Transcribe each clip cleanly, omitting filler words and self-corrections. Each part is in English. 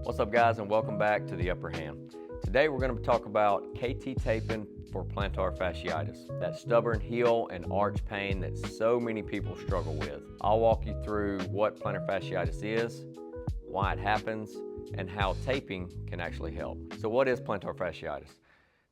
What's up guys, and welcome back to The Upper Hand. Today we're going to talk about KT taping for plantar fasciitis, that stubborn heel and arch pain that so many people struggle with. I'll walk you through what plantar fasciitis is, why it happens, and how taping can actually help. So what is plantar fasciitis?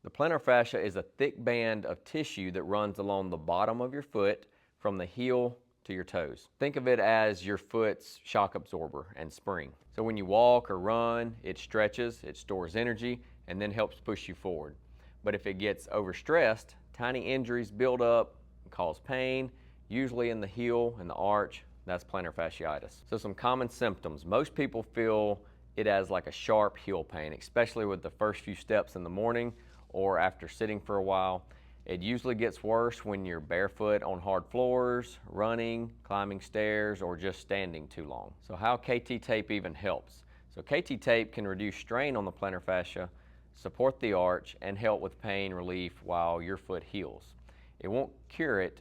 The plantar fascia is a thick band of tissue that runs along the bottom of your foot from the heel to your toes. Think of it as your foot's shock absorber and spring. So when you walk or run, it stretches, it stores energy, and then helps push you forward. But if it gets overstressed, tiny injuries build up and cause pain, usually in the heel and the arch. That's plantar fasciitis. So some common symptoms. Most people feel it as like a sharp heel pain, especially with the first few steps in the morning or after sitting for a while. It usually gets worse when you're barefoot on hard floors, running, climbing stairs, or just standing too long. So how KT tape even helps? So KT tape can reduce strain on the plantar fascia, support the arch, and help with pain relief while your foot heals. It won't cure it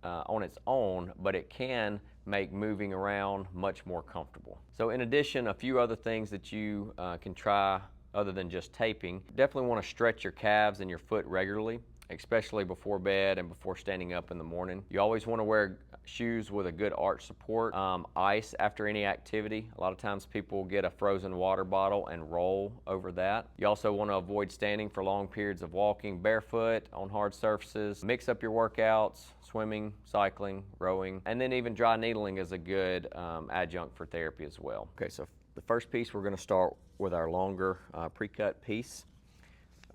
on its own, but it can make moving around much more comfortable. So in addition, a few other things that you can try other than just taping. Definitely want to stretch your calves and your foot regularly, especially before bed and before standing up in the morning. You always want to wear shoes with a good arch support. Ice after any activity. A lot of times people get a frozen water bottle and roll over that. You also want to avoid standing for long periods of walking barefoot on hard surfaces. Mix up your workouts, swimming, cycling, rowing, and then even dry needling is a good adjunct for therapy as well. Okay, so the first piece, we're going to start with our longer pre-cut piece.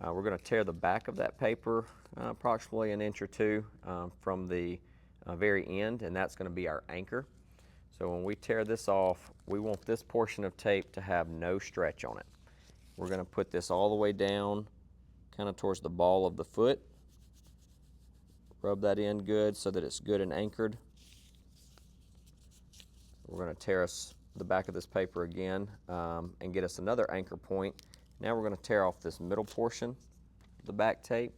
We're going to tear the back of that paper approximately an inch or two from the very end, and that's going to be our anchor. So when we tear this off, we want this portion of tape to have no stretch on it. We're going to put this all the way down kind of towards the ball of the foot. Rub that in good so that it's good and anchored. We're going to tear us the back of this paper again and get us another anchor point. Now we're going to tear off this middle portion of the back tape.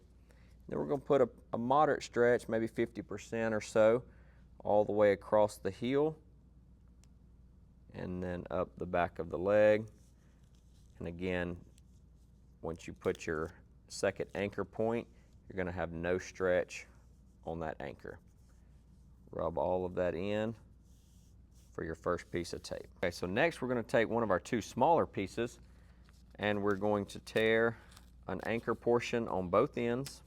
Then we're going to put a moderate stretch, maybe 50% or so, all the way across the heel and then up the back of the leg. And again, once you put your second anchor point, you're going to have no stretch on that anchor. Rub all of that in for your first piece of tape. Okay, so next we're going to take one of our two smaller pieces and we're going to tear an anchor portion on both ends.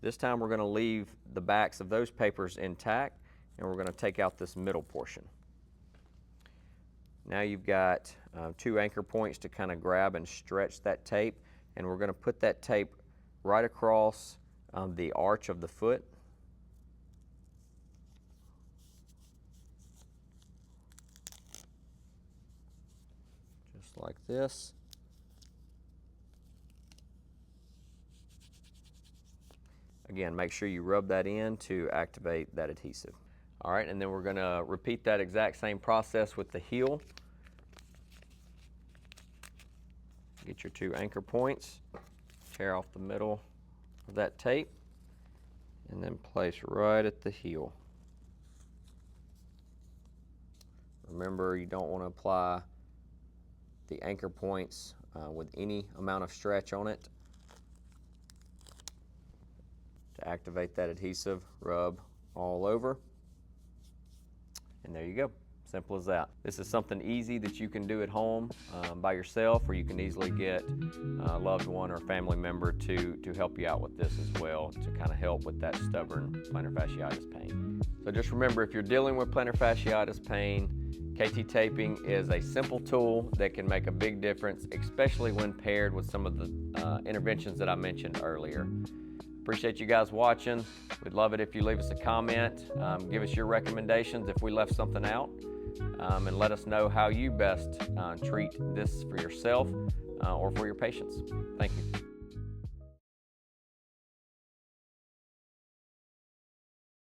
This time we're going to leave the backs of those papers intact and we're going to take out this middle portion. Now you've got two anchor points to kind of grab and stretch that tape, and we're going to put that tape right across the arch of the foot. Just like this. Again, make sure you rub that in to activate that adhesive. All right, and then we're going to repeat that exact same process with the heel. Get your two anchor points, tear off the middle of that tape, and then place right at the heel. Remember, you don't want to apply the anchor points with any amount of stretch on it. To activate that adhesive, rub all over, and there you go. Simple as that. This is something easy that you can do at home by yourself, or you can easily get a loved one or family member to help you out with this as well, to kind of help with that stubborn plantar fasciitis pain. So just remember, if you're dealing with plantar fasciitis pain, KT taping is a simple tool that can make a big difference, especially when paired with some of the interventions that I mentioned earlier. Appreciate you guys watching. We'd love it if you leave us a comment, give us your recommendations if we left something out, and let us know how you best treat this for yourself or for your patients. Thank you.